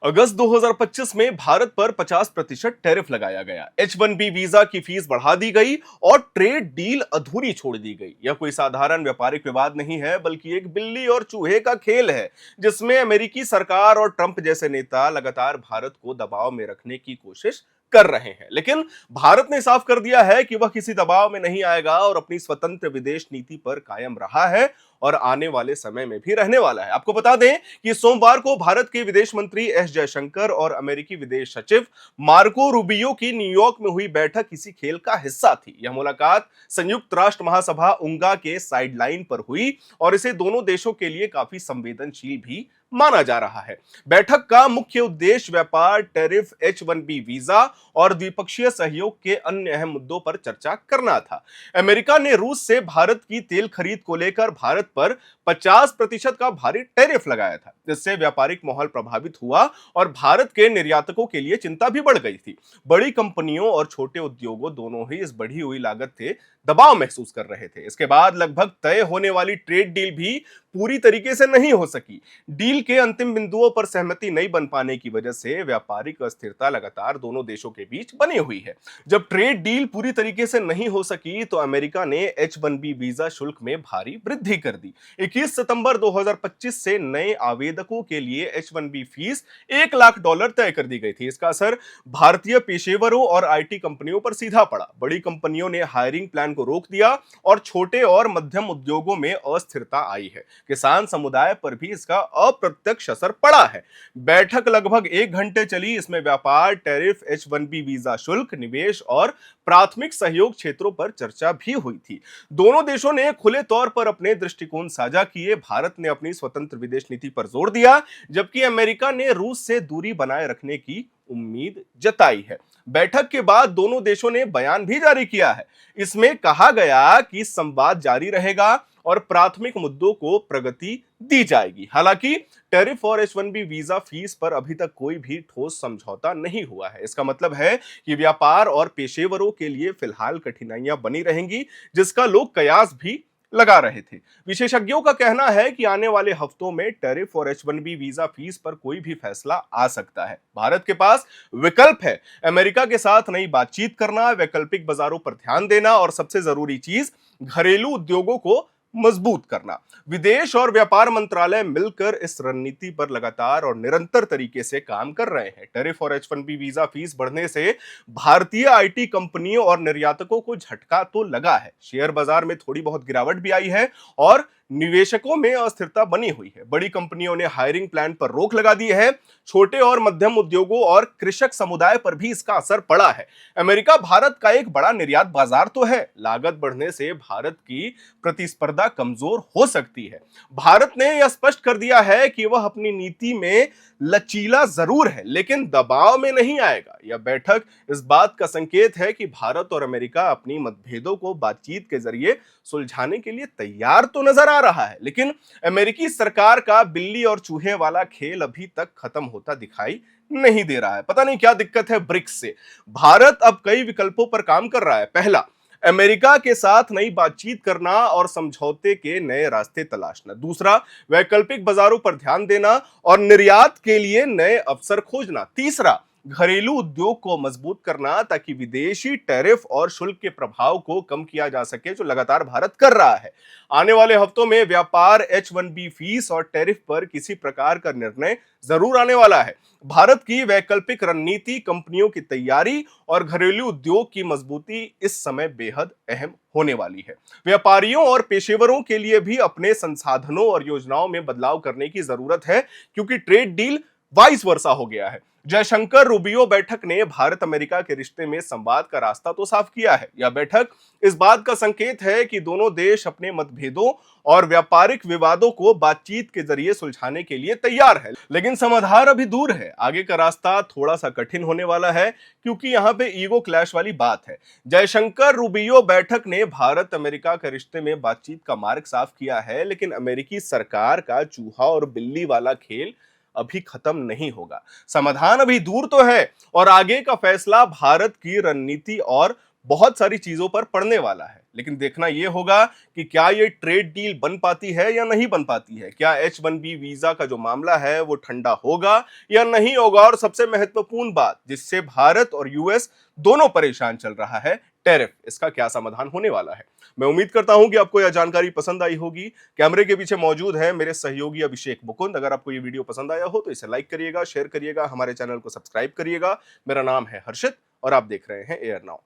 अगस्त 2025 में भारत पर 50% टैरिफ लगाया गया। H1B वीजा की फीस बढ़ा दी गई और ट्रेड डील अधूरी छोड़ दी गई। यह कोई साधारण व्यापारिक विवाद नहीं है, बल्कि एक बिल्ली और चूहे का खेल है, जिसमें अमेरिकी सरकार और ट्रंप जैसे नेता लगातार भारत को दबाव में रखने की कोशिश कर रहे हैं। लेकिन भारत ने साफ कर दिया है कि वह किसी दबाव में नहीं आएगा और अपनी स्वतंत्र विदेश नीति पर कायम रहा है और आने वाले समय में भी रहने वाला है। आपको बता दें कि सोमवार को भारत के विदेश मंत्री एस जयशंकर और अमेरिकी विदेश सचिव मार्को रूबियो की न्यूयॉर्क में हुई बैठक इसी खेल का हिस्सा थी। यह मुलाकात संयुक्त राष्ट्र महासभा उंगा के साइडलाइन पर हुई और इसे दोनों देशों के लिए काफी संवेदनशील भी माना जा रहा है। बैठक का मुख्य उद्देश्य व्यापार, टैरिफ, H1B वीजा और द्विपक्षीय सहयोग के अन्य अहम मुद्दों पर चर्चा करना था। अमेरिका ने रूस से भारत की तेल खरीद को लेकर भारत पर 50% का भारी टैरिफ लगाया था, जिससे व्यापारिक माहौल प्रभावित हुआ और भारत के निर्यातकों के लिए चिंता भी बढ़ गई थी। बड़ी कंपनियों और छोटे उद्योगों दोनों ही इस बढ़ी हुई लागत से दबाव महसूस कर रहे थे। इसके बाद लगभग तय होने वाली ट्रेड डील भी पूरी तरीके से नहीं हो सकी। डील के अंतिम बिंदुओं पर सहमति नहीं बन पाने की वजह से व्यापारिक अस्थिरता लगातार दोनों देशों के बीच बनी हुई है। जब ट्रेड डील पूरी तरीके से नहीं हो सकी तो अमेरिका ने H1B वीजा शुल्क में भारी वृद्धि कर दी। 21 सितंबर 2025 से नए आवेदकों के लिए H1B फीस $1 लाख तय कर दी गई थी। इसका असर भारतीय पेशेवरों और आईटी कंपनियों पर सीधा पड़ा। बड़ी कंपनियों ने हायरिंग प्लान को रोक दिया और छोटे और मध्यम उद्योगों में अस्थिरता आई है। किसान समुदाय पर भी इसका अप्रत्यक्ष असर पड़ा है। बैठक लगभग 1 घंटे चली। इसमें व्यापार, टैरिफ, H1B वीजा शुल्क, निवेश और प्राथमिक सहयोग क्षेत्रों पर चर्चा भी हुई थी। दोनों देशों ने खुले तौर पर अपने दृष्टिकोण साझा किए। भारत ने अपनी स्वतंत्र विदेश नीति पर जोर दिया, जबकि अमेरिका ने रूस से दूरी बनाए रखने की उम्मीद जताई है। बैठक के बाद दोनों देशों ने बयान भी जारी किया है। इसमें कहा गया कि संवाद जारी रहेगा और प्राथमिक मुद्दों को प्रगति दी जाएगी। हालांकि टैरिफ और H1B वीजा फीस पर अभी तक कोई भी ठोस समझौता नहीं हुआ है। इसका मतलब है कि व्यापार और पेशेवरों के लिए फिलहाल कठिनाइयां बनी रहेंगी, जिसका लोग कयास भी लगा रहे थे। विशेषज्ञों का कहना है कि आने वाले हफ्तों में टैरिफ और H1B वीजा फीस पर कोई भी फैसला आ सकता है। भारत के पास विकल्प है, अमेरिका के साथ नई बातचीत करना, वैकल्पिक बाजारों पर ध्यान देना और सबसे जरूरी चीज घरेलू उद्योगों को मजबूत करना। विदेश और व्यापार मंत्रालय मिलकर इस रणनीति पर लगातार और निरंतर तरीके से काम कर रहे हैं। टैरिफ और H1B वीजा फीस बढ़ने से भारतीय आईटी कंपनियों और निर्यातकों को झटका तो लगा है। शेयर बाजार में थोड़ी बहुत गिरावट भी आई है और निवेशकों में अस्थिरता बनी हुई है। बड़ी कंपनियों ने हायरिंग प्लान पर रोक लगा दी है। छोटे और मध्यम उद्योगों और कृषक समुदाय पर भी इसका असर पड़ा है। अमेरिका भारत का एक बड़ा निर्यात बाजार तो है। लागत बढ़ने से भारत की प्रतिस्पर्धा कमजोर हो सकती है। भारत ने यह स्पष्ट कर दिया है कि वह अपनी नीति में लचीला जरूर है, लेकिन दबाव में नहीं आएगा। यह बैठक इस बात का संकेत है कि भारत और अमेरिका अपनी मतभेदों को बातचीत के जरिए सुलझाने के लिए तैयार तो नजर आ रहा है, लेकिन अमेरिकी सरकार का बिल्ली और चूहे वाला खेल अभी तक खत्म होता दिखाई नहीं दे रहा है। पता नहीं क्या दिक्कत है ब्रिक्स से। भारत अब कई विकल्पों पर काम कर रहा है। पहला, अमेरिका के साथ नई बातचीत करना और समझौते के नए रास्ते तलाशना। दूसरा, वैकल्पिक बाजारों पर ध्यान देना और निर्यात के लिए नए अवसर खोजना। तीसरा, घरेलू उद्योग को मजबूत करना ताकि विदेशी टैरिफ और शुल्क के प्रभाव को कम किया जा सके, जो लगातार भारत कर रहा है। आने वाले हफ्तों में व्यापार, H1B फीस और टैरिफ पर किसी प्रकार का निर्णय जरूर आने वाला है। भारत की वैकल्पिक रणनीति, कंपनियों की तैयारी और घरेलू उद्योग की मजबूती इस समय बेहद अहम होने वाली है। व्यापारियों और पेशेवरों के लिए भी अपने संसाधनों और योजनाओं में बदलाव करने की जरूरत है, क्योंकि ट्रेड डील वाइस वर्सा हो गया है। जयशंकर रूबियो बैठक ने भारत अमेरिका के रिश्ते में संवाद का रास्ता तो साफ किया है। यह बैठक इस बात का संकेत है कि दोनों देश अपने मतभेदों और व्यापारिक विवादों को बातचीत के जरिए सुलझाने के लिए तैयार है, लेकिन समाधान अभी दूर है। आगे का रास्ता थोड़ा सा कठिन होने वाला है, क्योंकि यहाँ पे ईगो क्लैश वाली बात है। जयशंकर रूबियो बैठक ने भारत अमेरिका के रिश्ते में बातचीत का मार्ग साफ किया है, लेकिन अमेरिकी सरकार का चूहा और बिल्ली वाला खेल अभी खत्म नहीं होगा। समाधान अभी दूर तो है और आगे का फैसला भारत की रणनीति और बहुत सारी चीजों पर पड़ने वाला है, लेकिन देखना यह होगा कि क्या ये ट्रेड डील बन पाती है या नहीं बन पाती है। क्या H1B वीजा का जो मामला है वो ठंडा होगा या नहीं होगा, और सबसे महत्वपूर्ण बात जिससे भारत और यूएस दोनों परेशान चल रहा है, टैरिफ, इसका क्या समाधान होने वाला है। मैं उम्मीद करता हूं कि आपको यह जानकारी पसंद आई होगी। कैमरे के पीछे मौजूद है मेरे सहयोगी अभिषेक मुकुंद। अगर आपको यह वीडियो पसंद आया हो तो इसे लाइक करिएगा, शेयर करिएगा, हमारे चैनल को सब्सक्राइब करिएगा। मेरा नाम है हर्षित और आप देख रहे हैं एयर नाउ।